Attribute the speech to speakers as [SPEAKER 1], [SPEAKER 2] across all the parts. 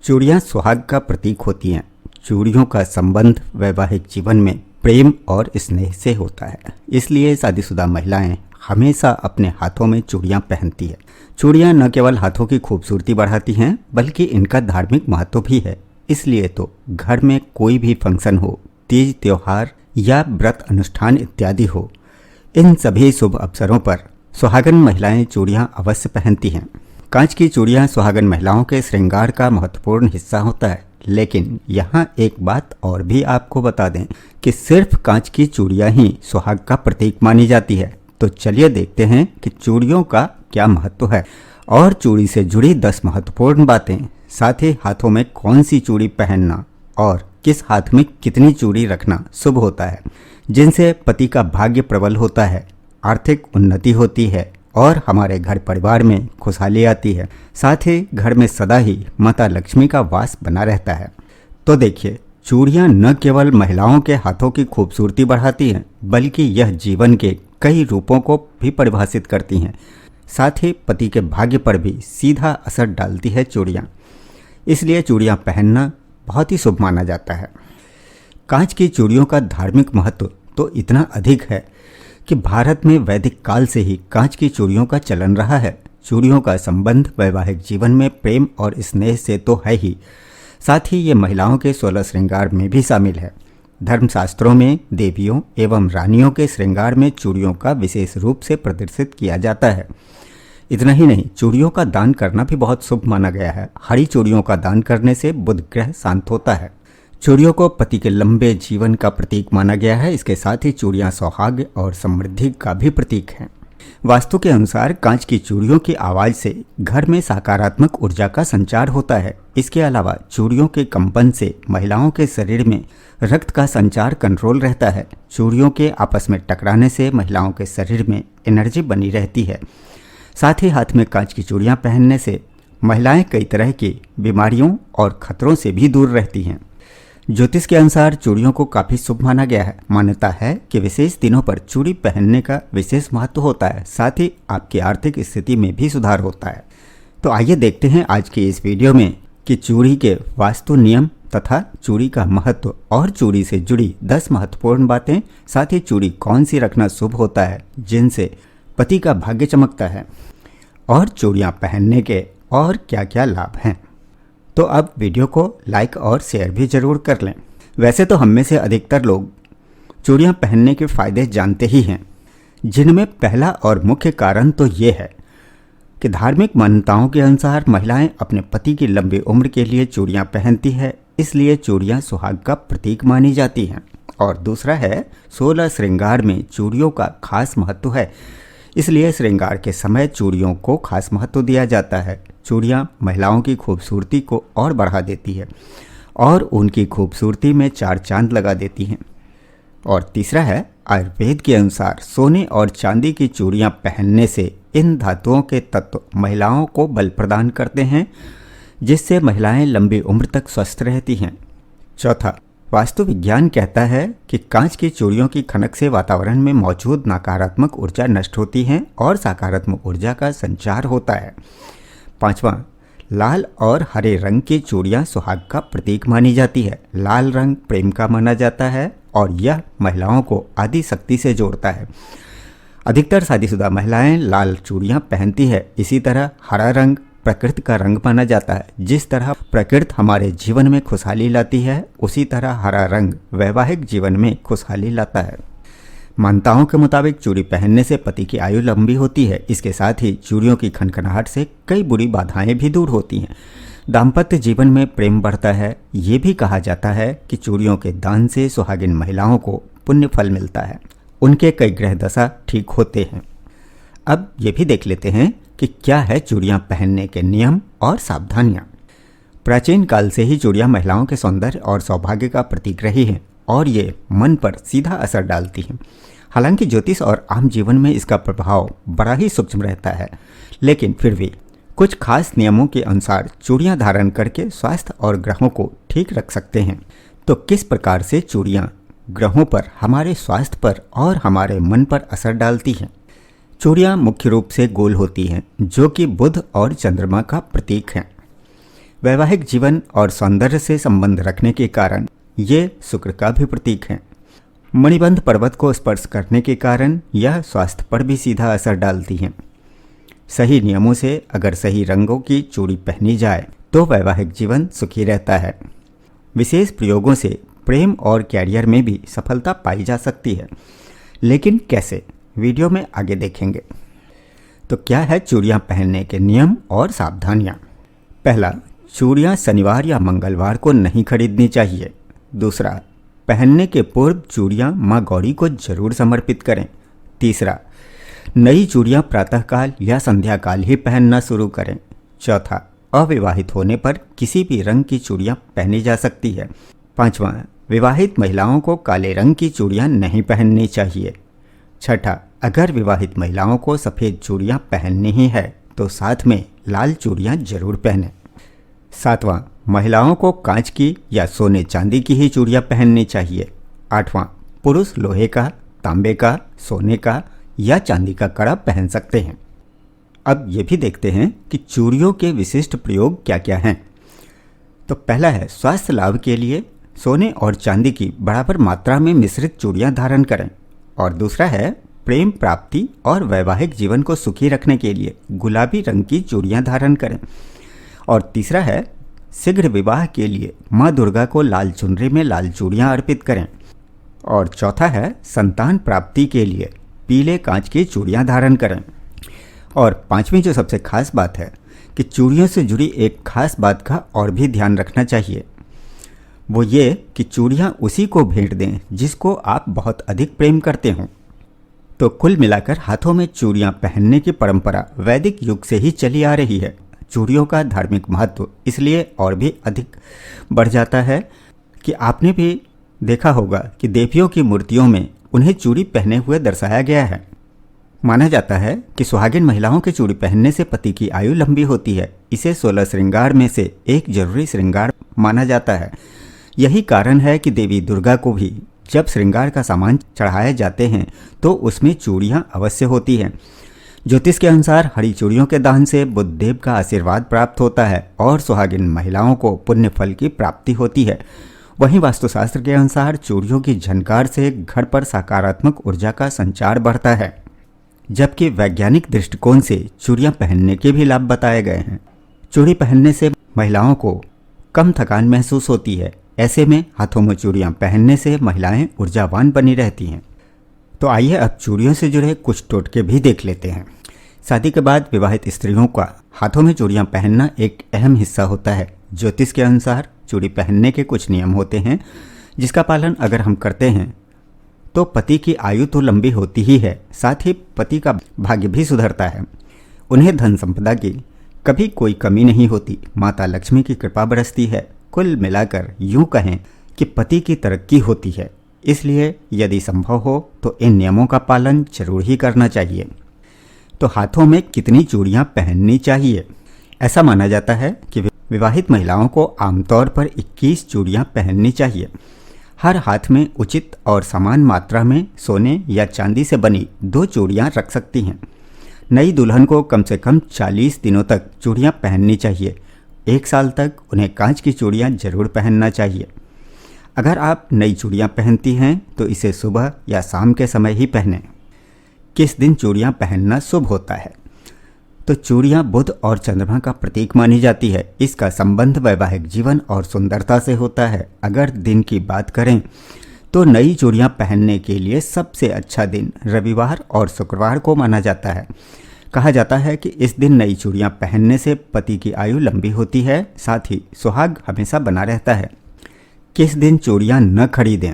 [SPEAKER 1] चूड़ियाँ सुहाग का प्रतीक होती हैं। चूड़ियों का संबंध वैवाहिक जीवन में प्रेम और स्नेह से होता है, इसलिए शादीशुदा महिलाएं हमेशा अपने हाथों में चूड़ियाँ पहनती है। चूड़ियाँ न केवल हाथों की खूबसूरती बढ़ाती हैं, बल्कि इनका धार्मिक महत्व भी है। इसलिए तो घर में कोई भी फंक्शन हो, तीज त्योहार या व्रत अनुष्ठान इत्यादि हो, इन सभी शुभ अवसरों पर सुहागन महिलाएं चूड़ियाँ अवश्य पहनती हैं। कांच की चूड़ियाँ सुहागन महिलाओं के श्रृंगार का महत्वपूर्ण हिस्सा होता है। लेकिन यहाँ एक बात और भी आपको बता दें कि सिर्फ कांच की चूड़ियाँ ही सुहाग का प्रतीक मानी जाती है। तो चलिए देखते हैं कि चूड़ियों का क्या महत्व है और चूड़ी से जुड़ी 10 महत्वपूर्ण बातें, साथ ही हाथों में कौन सी चूड़ी पहनना और किस हाथ में कितनी चूड़ी रखना शुभ होता है, जिनसे पति का भाग्य प्रबल होता है, आर्थिक उन्नति होती है और हमारे घर परिवार में खुशहाली आती है। साथ ही घर में सदा ही माता लक्ष्मी का वास बना रहता है। तो देखिए, चूड़ियाँ न केवल महिलाओं के हाथों की खूबसूरती बढ़ाती हैं, बल्कि यह जीवन के कई रूपों को भी परिभाषित करती हैं। साथ ही पति के भाग्य पर भी सीधा असर डालती है चूड़ियाँ, इसलिए चूड़ियाँ पहनना बहुत ही शुभ माना जाता है। कांच की चूड़ियों का धार्मिक महत्व तो इतना अधिक है कि भारत में वैदिक काल से ही कांच की चूड़ियों का चलन रहा है। चूड़ियों का संबंध वैवाहिक जीवन में प्रेम और स्नेह से तो है ही, साथ ही ये महिलाओं के 16 श्रृंगार में भी शामिल है। धर्मशास्त्रों में देवियों एवं रानियों के श्रृंगार में चूड़ियों का विशेष रूप से प्रदर्शित किया जाता है। इतना ही नहीं, चूड़ियों का दान करना भी बहुत शुभ माना गया है। हरी चूड़ियों का दान करने से बुध ग्रह शांत होता है। चूड़ियों को पति के लंबे जीवन का प्रतीक माना गया है। इसके साथ ही चूड़ियाँ सौभाग्य और समृद्धि का भी प्रतीक हैं। वास्तु के अनुसार कांच की चूड़ियों की आवाज़ से घर में सकारात्मक ऊर्जा का संचार होता है। इसके अलावा चूड़ियों के कंपन से महिलाओं के शरीर में रक्त का संचार कंट्रोल रहता है। चूड़ियों के आपस में टकराने से महिलाओं के शरीर में एनर्जी बनी रहती है। साथ ही हाथ में कांच की चूड़ियाँ पहनने से महिलाएं कई तरह की बीमारियों और खतरों से भी दूर रहती हैं। ज्योतिष के अनुसार चूड़ियों को काफ़ी शुभ माना गया है। मान्यता है कि विशेष दिनों पर चूड़ी पहनने का विशेष महत्व होता है। साथ ही आपकी आर्थिक स्थिति में भी सुधार होता है। तो आइए देखते हैं आज की इस वीडियो में कि चूड़ी के वास्तु नियम तथा चूड़ी का महत्व और चूड़ी से जुड़ी 10 महत्वपूर्ण बातें, साथ ही चूड़ी कौन सी रखना शुभ होता है जिनसे पति का भाग्य चमकता है, और चूड़ियाँ पहनने के और क्या क्या लाभ हैं। तो अब वीडियो को लाइक और शेयर भी ज़रूर कर लें। वैसे तो हम में से अधिकतर लोग चूड़ियाँ पहनने के फ़ायदे जानते ही हैं, जिनमें पहला और मुख्य कारण तो ये है कि धार्मिक मान्यताओं के अनुसार महिलाएं अपने पति की लंबी उम्र के लिए चूड़ियाँ पहनती है, इसलिए चूड़ियाँ सुहाग का प्रतीक मानी जाती हैं। और दूसरा है, 16 श्रृंगार में चूड़ियों का खास महत्व है, इसलिए श्रृंगार के समय चूड़ियों को खास महत्व दिया जाता है। चूड़ियाँ महिलाओं की खूबसूरती को और बढ़ा देती है और उनकी खूबसूरती में 4 चांद लगा देती हैं। और तीसरा है, आयुर्वेद के अनुसार सोने और चांदी की चूड़ियाँ पहनने से इन धातुओं के तत्व महिलाओं को बल प्रदान करते हैं, जिससे महिलाएं लंबी उम्र तक स्वस्थ रहती हैं। चौथा, वास्तु विज्ञान कहता है कि कांच की चूड़ियों की खनक से वातावरण में मौजूद नकारात्मक ऊर्जा नष्ट होती है और सकारात्मक ऊर्जा का संचार होता है। पांचवा, लाल और हरे रंग की चूड़ियाँ सुहाग का प्रतीक मानी जाती है। लाल रंग प्रेम का माना जाता है और यह महिलाओं को आदि शक्ति से जोड़ता है। अधिकतर शादीशुदा महिलाएं लाल चूड़ियाँ पहनती है। इसी तरह हरा रंग प्रकृति का रंग माना जाता है। जिस तरह प्रकृति हमारे जीवन में खुशहाली लाती है, उसी तरह हरा रंग वैवाहिक जीवन में खुशहाली लाता है। मान्यताओं के मुताबिक चूड़ी पहनने से पति की आयु लंबी होती है। इसके साथ ही चूड़ियों की खनखनाहट से कई बुरी बाधाएं भी दूर होती हैं। दाम्पत्य जीवन में प्रेम बढ़ता है। ये भी कहा जाता है कि चूड़ियों के दान से सुहागिन महिलाओं को पुण्य फल मिलता है, उनके कई ग्रह दशा ठीक होते हैं। अब ये भी देख लेते हैं कि क्या है चूड़ियाँ पहनने के नियम और सावधानियाँ। प्राचीन काल से ही चूड़ियाँ महिलाओं के सौंदर्य और सौभाग्य का प्रतीक रही हैं और ये मन पर सीधा असर डालती हैं। हालांकि ज्योतिष और आम जीवन में इसका प्रभाव बड़ा ही सूक्ष्म रहता है, लेकिन फिर भी कुछ खास नियमों के अनुसार चूड़ियाँ धारण करके स्वास्थ्य और ग्रहों को ठीक रख सकते हैं। तो किस प्रकार से चूड़ियाँ ग्रहों पर, हमारे स्वास्थ्य पर और हमारे मन पर असर डालती हैं। चूड़ियाँ मुख्य रूप से गोल होती हैं, जो कि बुध और चंद्रमा का प्रतीक हैं। वैवाहिक जीवन और सौंदर्य से संबंध रखने के कारण ये शुक्र का भी प्रतीक है। मणिबंध पर्वत को स्पर्श करने के कारण यह स्वास्थ्य पर भी सीधा असर डालती है। सही नियमों से अगर सही रंगों की चूड़ी पहनी जाए तो वैवाहिक जीवन सुखी रहता है। विशेष प्रयोगों से प्रेम और कैरियर में भी सफलता पाई जा सकती है, लेकिन कैसे, वीडियो में आगे देखेंगे। तो क्या है चूड़ियाँ पहनने के नियम और सावधानियाँ। पहला, चूड़ियाँ शनिवार या मंगलवार को नहीं खरीदनी चाहिए। दूसरा, पहनने के पूर्व चूड़ियाँ माँ गौरी को जरूर समर्पित करें। तीसरा, नई चूड़ियाँ प्रातःकाल या संध्याकाल ही पहनना शुरू करें। चौथा, अविवाहित होने पर किसी भी रंग की चूड़ियाँ पहनी जा सकती है। पांचवा, विवाहित महिलाओं को काले रंग की चूड़ियाँ नहीं पहननी चाहिए। छठा, अगर विवाहित महिलाओं को सफ़ेद चूड़ियाँ पहननी ही है तो साथ में लाल चूड़ियाँ जरूर पहनें। सातवां, महिलाओं को कांच की या सोने चांदी की ही चूड़ियाँ पहननी चाहिए। आठवां, पुरुष लोहे का, तांबे का, सोने का या चांदी का कड़ा पहन सकते हैं। अब ये भी देखते हैं कि चूड़ियों के विशिष्ट प्रयोग क्या क्या हैं। तो पहला है, स्वास्थ्य लाभ के लिए सोने और चांदी की बराबर मात्रा में मिश्रित चूड़ियाँ धारण करें। और दूसरा है, प्रेम प्राप्ति और वैवाहिक जीवन को सुखी रखने के लिए गुलाबी रंग की चूड़ियाँ धारण करें। और तीसरा है, शीघ्र विवाह के लिए माँ दुर्गा को लाल चुनरी में लाल चूड़ियाँ अर्पित करें। और चौथा है, संतान प्राप्ति के लिए पीले कांच की चूड़ियाँ धारण करें। और पांचवी जो सबसे खास बात है कि चूड़ियों से जुड़ी एक खास बात का और भी ध्यान रखना चाहिए। वो ये कि चूड़ियाँ उसी को भेंट दें जिसको आप बहुत अधिक प्रेम करते हों। तो कुल मिलाकर हाथों में चूड़ियाँ पहनने की परंपरा वैदिक युग से ही चली आ रही है। चूड़ियों का धार्मिक महत्व इसलिए और भी अधिक बढ़ जाता है कि आपने भी देखा होगा कि देवियों की मूर्तियों में उन्हें चूड़ी पहने हुए दर्शाया गया है। माना जाता है कि सुहागिन महिलाओं के चूड़ी पहनने से पति की आयु लंबी होती है। इसे 16 श्रृंगार में से एक जरूरी श्रृंगार माना जाता है। यही कारण है कि देवी दुर्गा को भी जब श्रृंगार का सामान चढ़ाए जाते हैं तो उसमें चूड़ियाँ अवश्य होती हैं। ज्योतिष के अनुसार हरी चूड़ियों के दान से बुद्धदेव का आशीर्वाद प्राप्त होता है और सुहागिन महिलाओं को पुण्य फल की प्राप्ति होती है। वहीं वास्तुशास्त्र के अनुसार चूड़ियों की झनकार से घर पर सकारात्मक ऊर्जा का संचार बढ़ता है। जबकि वैज्ञानिक दृष्टिकोण से चूड़ियाँ पहनने के भी लाभ बताए गए हैं। चूड़ी पहनने से महिलाओं को कम थकान महसूस होती है। ऐसे में हाथों में चूड़ियाँ पहनने से महिलाएं ऊर्जावान बनी रहती हैं। तो आइए अब चूड़ियों से जुड़े कुछ टोटके भी देख लेते हैं। शादी के बाद विवाहित स्त्रियों का हाथों में चूड़ियाँ पहनना एक अहम हिस्सा होता है। ज्योतिष के अनुसार चूड़ी पहनने के कुछ नियम होते हैं जिसका पालन अगर हम करते हैं तो पति की आयु तो लंबी होती ही है, साथ ही पति का भाग्य भी सुधरता है। उन्हें धन संपदा की कभी कोई कमी नहीं होती। माता लक्ष्मी की कृपा बरसती है। कुल मिलाकर यूं कहें कि पति की तरक्की होती है। इसलिए यदि संभव हो तो इन नियमों का पालन जरूर ही करना चाहिए। तो हाथों में कितनी चूड़ियाँ पहननी चाहिए? ऐसा माना जाता है कि विवाहित महिलाओं को आमतौर पर 21 चूड़ियाँ पहननी चाहिए। हर हाथ में उचित और समान मात्रा में सोने या चांदी से बनी 2 चूड़ियाँ रख सकती हैं। नई दुल्हन को कम से कम 40 दिनों तक चूड़ियाँ पहननी चाहिए। 1 साल तक उन्हें कांच की चूड़ियाँ जरूर पहनना चाहिए। अगर आप नई चूड़ियाँ पहनती हैं तो इसे सुबह या शाम के समय ही पहनें। किस दिन चूड़ियाँ पहनना शुभ होता है? तो चूड़ियाँ बुध और चंद्रमा का प्रतीक मानी जाती है। इसका संबंध वैवाहिक जीवन और सुंदरता से होता है। अगर दिन की बात करें तो नई चूड़ियाँ पहनने के लिए सबसे अच्छा दिन रविवार और शुक्रवार को माना जाता है। कहा जाता है कि इस दिन नई चूड़ियाँ पहनने से पति की आयु लंबी होती है, साथ ही सुहाग हमेशा बना रहता है। किस दिन चूड़ियाँ न खरीदें?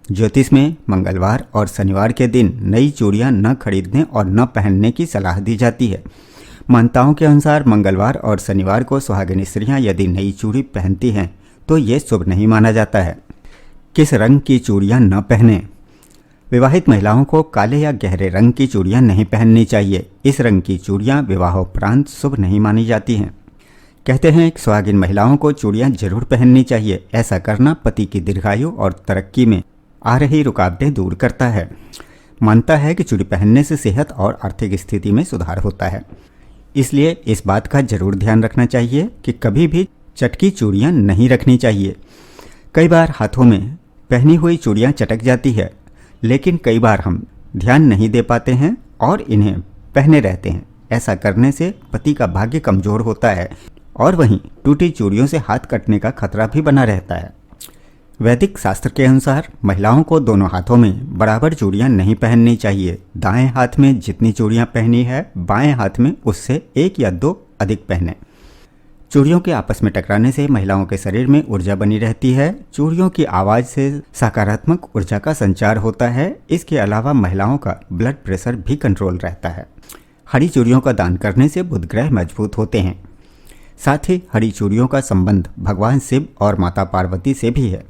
[SPEAKER 1] ज्योतिष में मंगलवार और शनिवार के दिन नई चूड़ियाँ न खरीदने और न पहनने की सलाह दी जाती है। मान्यताओं के अनुसार मंगलवार और शनिवार को सुहागिन स्त्रियाँ यदि नई चूड़ी पहनती हैं तो ये शुभ नहीं माना जाता है। किस रंग की चूड़ियाँ न पहनें? विवाहित महिलाओं को काले या गहरे रंग की चूड़ियाँ नहीं पहननी चाहिए। इस रंग की चूड़ियाँ विवाहोपरांत शुभ नहीं मानी जाती हैं। कहते हैं कि सुहागिन महिलाओं को चूड़ियाँ जरूर पहननी चाहिए। ऐसा करना पति की दीर्घायु और तरक्की में आ रही रुकावटें दूर करता है। मानता है कि चूड़ी पहनने से सेहत और आर्थिक स्थिति में सुधार होता है। इसलिए इस बात का जरूर ध्यान रखना चाहिए कि कभी भी चटकी चूड़ियाँ नहीं रखनी चाहिए। कई बार हाथों में पहनी हुई चूड़ियाँ चटक जाती है, लेकिन कई बार हम ध्यान नहीं दे पाते हैं और इन्हें पहने रहते हैं। ऐसा करने से पति का भाग्य कमजोर होता है और वहीं टूटी चूड़ियों से हाथ कटने का खतरा भी बना रहता है। वैदिक शास्त्र के अनुसार महिलाओं को दोनों हाथों में बराबर चूड़ियां नहीं पहननी चाहिए। दाएं हाथ में जितनी चूड़ियां पहनी है, बाएं हाथ में उससे 1 या 2 अधिक पहने। चूड़ियों के आपस में टकराने से महिलाओं के शरीर में ऊर्जा बनी रहती है। चूड़ियों की आवाज़ से सकारात्मक ऊर्जा का संचार होता है। इसके अलावा महिलाओं का ब्लड प्रेशर भी कंट्रोल रहता है। हरी चूड़ियों का दान करने से बुध ग्रह मजबूत होते हैं। साथ ही हरी चूड़ियों का संबंध भगवान शिव और माता पार्वती से भी है।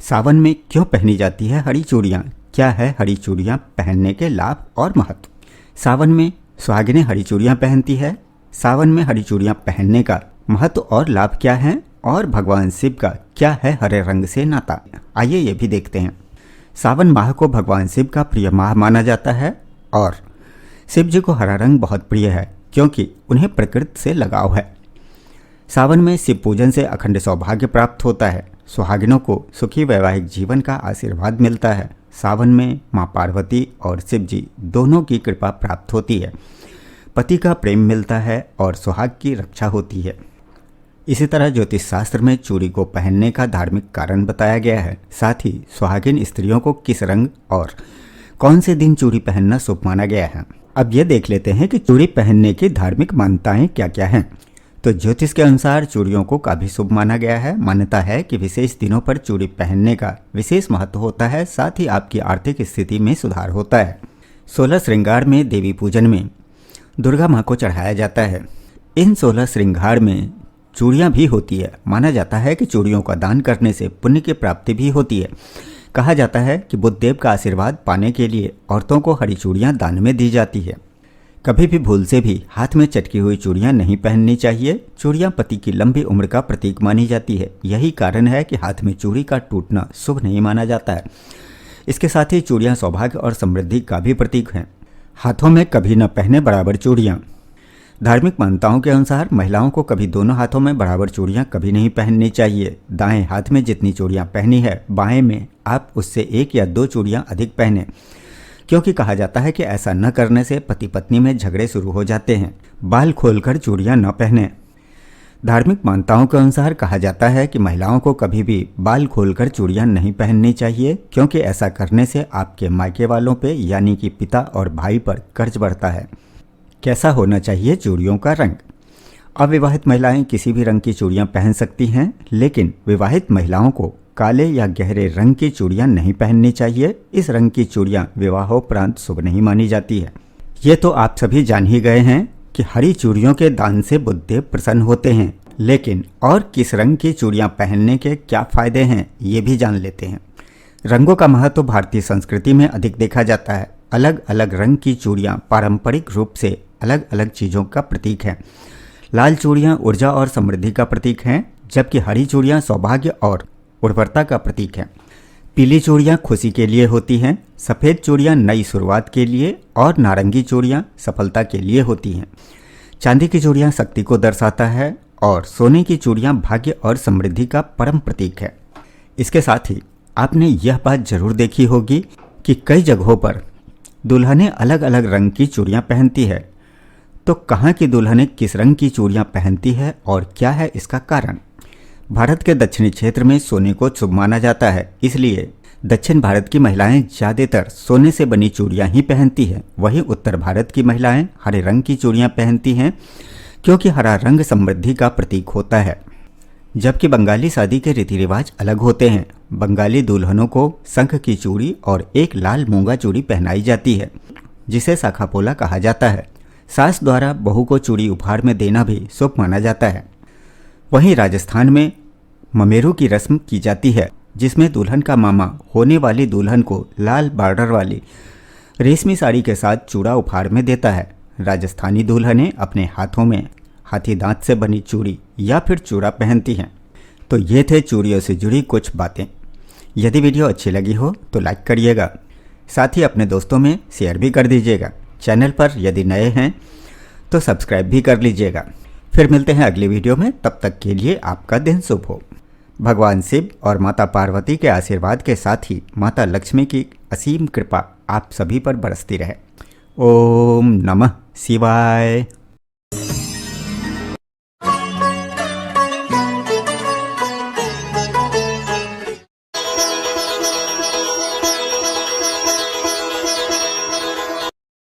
[SPEAKER 1] सावन में क्यों पहनी जाती है हरी चूड़ियाँ? क्या है हरी चूड़ियाँ पहनने के लाभ और महत्व? सावन में सुहागिनें हरी चूड़ियाँ पहनती है। सावन में हरी चूड़ियाँ पहनने का महत्व और लाभ क्या है और भगवान शिव का क्या है हरे रंग से नाता? आइए ये भी देखते हैं। सावन माह को भगवान शिव का प्रिय माह माना जाता है और शिव जी को हरा रंग बहुत प्रिय है क्योंकि उन्हें प्रकृति से लगाव है। सावन में शिव पूजन से अखंड सौभाग्य प्राप्त होता है। सुहागिनों को सुखी वैवाहिक जीवन का आशीर्वाद मिलता है। सावन में माँ पार्वती और शिव जी दोनों की कृपा प्राप्त होती है। पति का प्रेम मिलता है और सुहाग की रक्षा होती है। इसी तरह ज्योतिष शास्त्र में चूड़ी को पहनने का धार्मिक कारण बताया गया है। साथ ही सुहागिन स्त्रियों को किस रंग और कौन से दिन चूड़ी पहनना शुभ माना गया है। अब ये देख लेते हैं कि चूड़ी पहनने की धार्मिक मान्यताएं क्या क्या हैं। तो ज्योतिष के अनुसार चूड़ियों को काफी शुभ माना गया है। मान्यता है कि विशेष दिनों पर चूड़ी पहनने का विशेष महत्व होता है। साथ ही आपकी आर्थिक स्थिति में सुधार होता है। 16 श्रृंगार में देवी पूजन में दुर्गा माँ को चढ़ाया जाता है। इन 16 श्रृंगार में चूड़ियाँ भी होती है। माना जाता है कि चूड़ियों का दान करने से पुण्य की प्राप्ति भी होती है। कहा जाता है कि बुद्धदेव का आशीर्वाद पाने के लिए औरतों को हरी चूड़ियाँ दान में दी जाती है। कभी भी भूल से भी हाथ में चटकी हुई चूड़ियाँ नहीं पहननी चाहिए। चूड़ियाँ पति की लंबी उम्र का प्रतीक मानी जाती है। यही कारण है कि हाथ में चूड़ी का टूटना शुभ नहीं माना जाता है। इसके साथ ही चूड़ियाँ सौभाग्य और समृद्धि का भी प्रतीक हैं। हाथों में कभी न पहने बराबर चूड़ियाँ। धार्मिक मान्यताओं के अनुसार महिलाओं को कभी दोनों हाथों में बराबर चूड़ियाँ कभी नहीं पहननी चाहिए। दाएं हाथ में जितनी चूड़ियाँ पहनी है, बाएं में आप उससे 1 या 2 चूड़ियाँ अधिक पहने, क्योंकि कहा जाता है कि ऐसा न करने से पति पत्नी में झगड़े शुरू हो जाते हैं। बाल खोलकर चूड़ियाँ न पहने। धार्मिक मान्यताओं के अनुसार कहा जाता है कि महिलाओं को कभी भी बाल खोलकर चूड़ियाँ नहीं पहननी चाहिए, क्योंकि ऐसा करने से आपके मायके वालों पे यानी कि पिता और भाई पर कर्ज बढ़ता है। कैसा होना चाहिए चूड़ियों का रंग? अविवाहित महिलाएं किसी भी रंग की चूड़ियाँ पहन सकती हैं, लेकिन विवाहित महिलाओं को काले या गहरे रंग की चूड़ियाँ नहीं पहननी चाहिए। इस रंग की चूड़ियाँ विवाहोपरांत शुभ नहीं मानी जाती है। ये तो आप सभी जान ही गए हैं कि हरी चूड़ियों के दान से बुद्धदेव प्रसन्न होते हैं, लेकिन और किस रंग की चूड़ियाँ पहनने के क्या फायदे हैं ये भी जान लेते हैं। रंगों का महत्व भारतीय संस्कृति में अधिक देखा जाता है। अलग अलग रंग की चूड़ियाँ पारंपरिक रूप से अलग अलग चीज़ों का प्रतीक है। लाल चूड़ियाँ ऊर्जा और समृद्धि का प्रतीक हैं, जबकि हरी चूड़ियाँ सौभाग्य और उर्वरता का प्रतीक है। पीली चूड़ियाँ खुशी के लिए होती हैं, सफ़ेद चूड़ियाँ नई शुरुआत के लिए और नारंगी चूड़ियाँ सफलता के लिए होती हैं। चांदी की चूड़ियाँ शक्ति को दर्शाता है और सोने की चूड़ियाँ भाग्य और समृद्धि का परम प्रतीक है। इसके साथ ही आपने यह बात जरूर देखी होगी कि कई जगहों पर दुल्हनें अलग अलग रंग की चूड़ियाँ पहनती है। तो कहाँ की दुल्हनें किस रंग की चूड़ियाँ पहनती है और क्या है इसका कारण? भारत के दक्षिणी क्षेत्र में सोने को शुभ माना जाता है, इसलिए दक्षिण भारत की महिलाएं ज़्यादातर सोने से बनी चूड़ियाँ ही पहनती हैं। वहीं उत्तर भारत की महिलाएं हरे रंग की चूड़ियाँ पहनती हैं, क्योंकि हरा रंग समृद्धि का प्रतीक होता है। जबकि बंगाली शादी के रीति रिवाज अलग होते हैं। बंगाली दुल्हनों को शंख की चूड़ी और एक लाल मूंगा चूड़ी पहनाई जाती है, जिसे शाखापोला कहा जाता है। सास द्वारा बहू को चूड़ी उपहार में देना भी शुभ माना जाता है। वहीं राजस्थान में ममेरू की रस्म की जाती है, जिसमें दुल्हन का मामा होने वाली दुल्हन को लाल बॉर्डर वाली रेशमी साड़ी के साथ चूड़ा उपहार में देता है। राजस्थानी दुल्हनें अपने हाथों में हाथी दांत से बनी चूड़ी या फिर चूड़ा पहनती हैं। तो ये थे चूड़ियों से जुड़ी कुछ बातें। यदि वीडियो अच्छी लगी हो तो लाइक करिएगा, साथ ही अपने दोस्तों में शेयर भी कर दीजिएगा। चैनल पर यदि नए हैं तो सब्सक्राइब भी कर लीजिएगा। फिर मिलते हैं अगली वीडियो में, तब तक के लिए आपका दिन शुभ हो। भगवान शिव और माता पार्वती के आशीर्वाद के साथ ही माता लक्ष्मी की असीम कृपा आप सभी पर बरसती रहे। ओम नमः शिवाय।